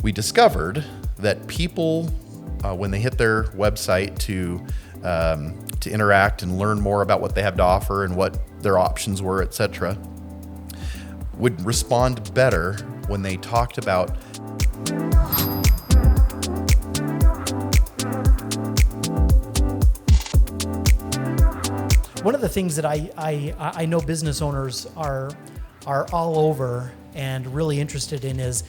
we discovered that people, when they hit their website to interact and learn more about what they have to offer and what their options were, etc., would respond better when they talked about one of the things that I know business owners are all over and really interested in is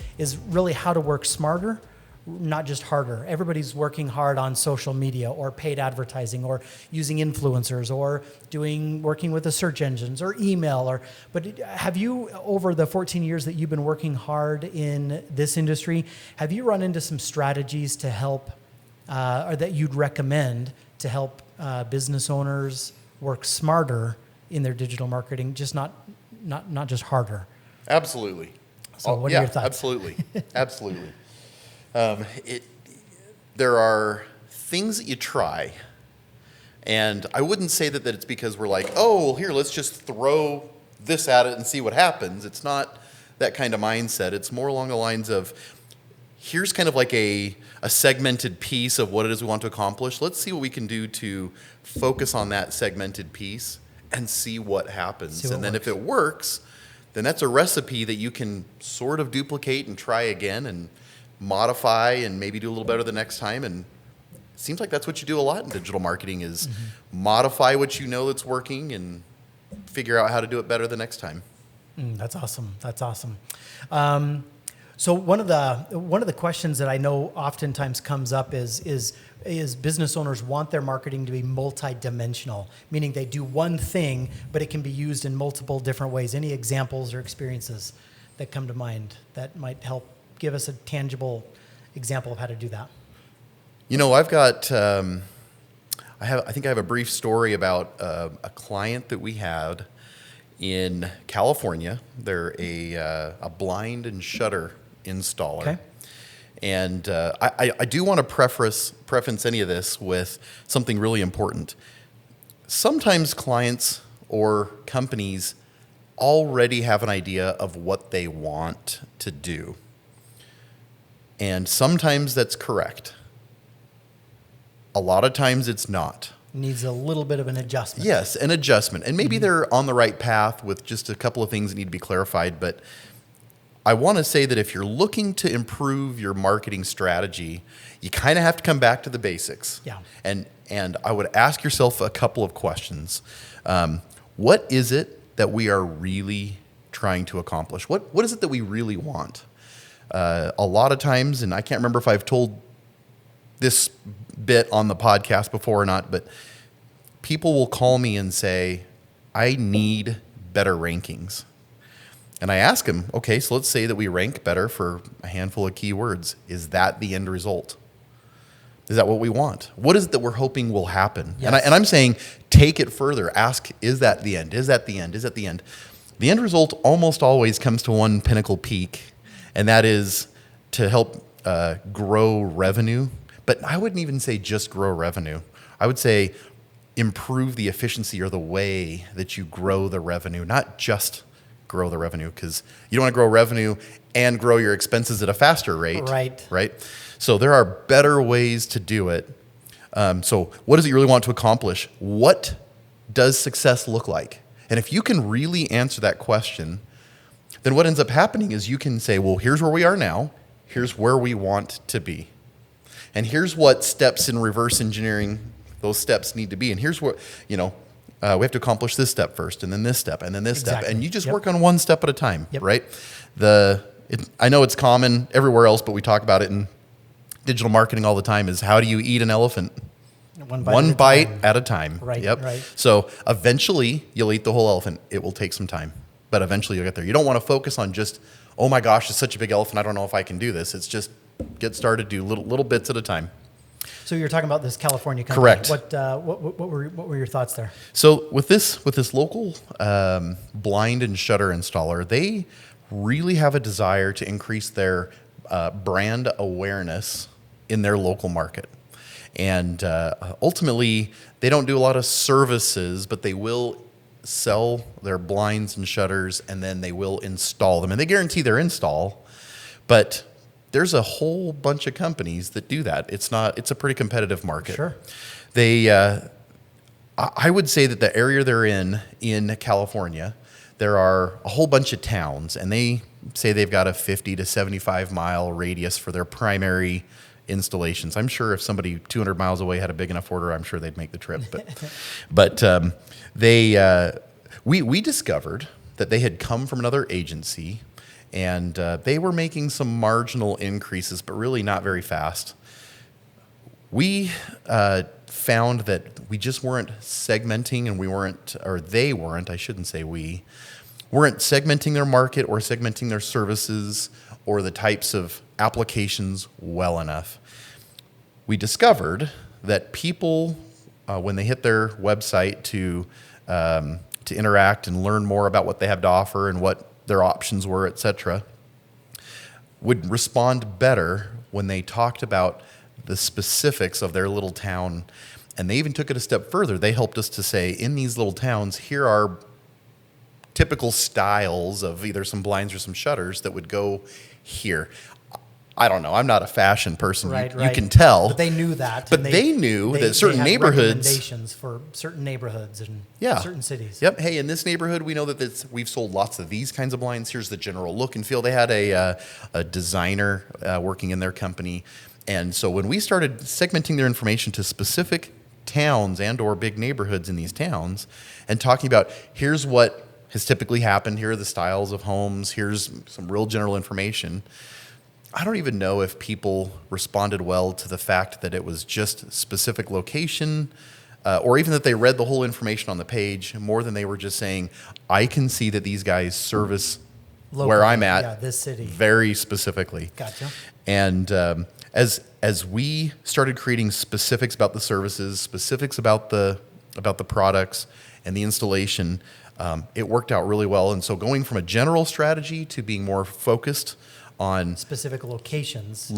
really how to work smarter, not just harder. Everybody's working hard on social media or paid advertising or using influencers or working with the search engines or email. But have you, over the 14 years that you've been working hard in this industry, have you run into some strategies to help, or that you'd recommend to help business owners work smarter in their digital marketing, just not just harder? Absolutely. So what are your thoughts? Absolutely. Absolutely. There are things that you try, and I wouldn't say that it's because we're like, oh, well, here, let's just throw this at it and see what happens. It's not that kind of mindset. It's more along the lines of, here's kind of like a segmented piece of what it is we want to accomplish. Let's see what we can do to focus on that segmented piece and see what happens. And then if it works, then that's a recipe that you can sort of duplicate and try again and modify and maybe do a little better the next time. And it seems like that's what you do a lot in digital marketing is modify what you know that's working and figure out how to do it better the next time. That's awesome. That's awesome. So one of the questions that I know oftentimes comes up is business owners want their marketing to be multidimensional, meaning they do one thing, but it can be used in multiple different ways. Any examples or experiences that come to mind that might help give us a tangible example of how to do that? You know, I've got, I think I have a brief story about a client that we had in California. They're a blind and shutter installer. Okay. And I do want to preference any of this with something really important. Sometimes clients or companies already have an idea of what they want to do. And sometimes that's correct. A lot of times it's not. Needs a little bit of an adjustment. Yes, an adjustment. And maybe they're on the right path with just a couple of things that need to be clarified. But I want to say that if you're looking to improve your marketing strategy, you kind of have to come back to the basics. Yeah. And I would ask yourself a couple of questions. What is it that we are really trying to accomplish? What is it that we really want? A lot of times, and I can't remember if I've told this bit on the podcast before or not, but people will call me and say, I need better rankings. And I ask them, okay, so let's say that we rank better for a handful of keywords. Is that the end result? Is that what we want? What is it that we're hoping will happen? Yes. And I'm saying, take it further. Ask, is that the end? Is that the end? Is that the end? The end result almost always comes to one pinnacle peak, and that is to help grow revenue. But I wouldn't even say just grow revenue. I would say improve the efficiency or the way that you grow the revenue, not just grow the revenue, because you don't want to grow revenue and grow your expenses at a faster rate. Right. So there are better ways to do it. So what is it you really want to accomplish? What does success look like? And if you can really answer that question, then what ends up happening is you can say, well, here's where we are now. Here's where we want to be. And here's what steps in reverse engineering those steps need to be. And here's what, we have to accomplish this step first, and then this step, and then this step. And you just work on one step at a time, right? I know it's common everywhere else, but we talk about it in digital marketing all the time, is how do you eat an elephant? One bite at a time. Right, right. So eventually you'll eat the whole elephant. It will take some time, but eventually you'll get there. You don't want to focus on just, oh my gosh, it's such a big elephant, I don't know if I can do this. It's just get started, do little bits at a time. So you're talking about this California company. Correct. What were your thoughts there? So with this local blind and shutter installer, they really have a desire to increase their brand awareness in their local market. And ultimately, they don't do a lot of services, but they will sell their blinds and shutters, and then they will install them. And they guarantee their install, but there's a whole bunch of companies that do that. It's a pretty competitive market. Sure. I would say that the area they're in California, there are a whole bunch of towns, and they say they've got a 50 to 75 mile radius for their primary installations. I'm sure if somebody 200 miles away had a big enough order, I'm sure they'd make the trip. But we discovered that they had come from another agency, and they were making some marginal increases, but really not very fast. We found that we just weren't segmenting, and they weren't, I shouldn't say weren't segmenting their market or segmenting their services or the types of applications well enough. We discovered that people, when they hit their website to interact and learn more about what they have to offer and what their options were, etc., would respond better when they talked about the specifics of their little town. And they even took it a step further. They helped us to say, in these little towns, here are typical styles of either some blinds or some shutters that would go here. I don't know. I'm not a fashion person. Right. You can tell. But they knew that. But they knew that certain neighborhoods. Recommendations for certain neighborhoods and certain cities. Yep. Hey, in this neighborhood, we know that we've sold lots of these kinds of blinds. Here's the general look and feel. They had a designer working in their company. And so when we started segmenting their information to specific towns and or big neighborhoods in these towns and talking about here's what has typically happened, here are the styles of homes, here's some real general information, I don't even know if people responded well to the fact that it was just specific location or even that they read the whole information on the page more than they were just saying, I can see that these guys service locally, where I'm at, this city, very specifically. Gotcha. And as we started creating specifics about the services, specifics about the products and the installation, it worked out really well. And so going from a general strategy to being more focused on specific locations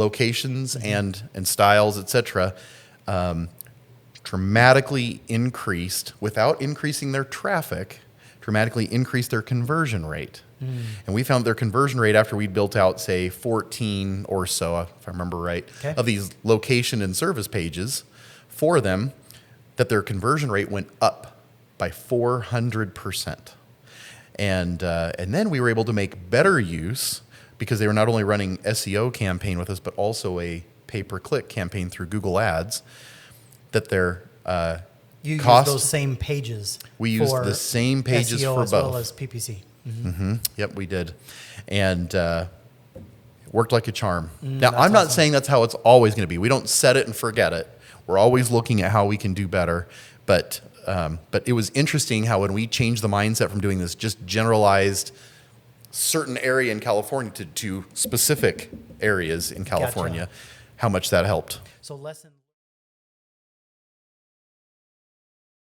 and styles, etc., dramatically increased, without increasing their traffic, dramatically increased their conversion rate. And we found their conversion rate after we'd built out, say, 14 or so, if I remember right, of these location and service pages for them, that their conversion rate went up by 400%. And then we were able to make better use, because they were not only running SEO campaign with us, but also a pay-per-click campaign through Google Ads, that their you cost... use those same pages. We used the same pages SEO for as both. well as PPC. Yep, we did. And it worked like a charm. Now, I'm not saying that's how it's always going to be. We don't set it and forget it. We're always looking at how we can do better. But it was interesting how when we changed the mindset from doing this just generalized certain area in California to specific areas in California, how much that helped. So lesson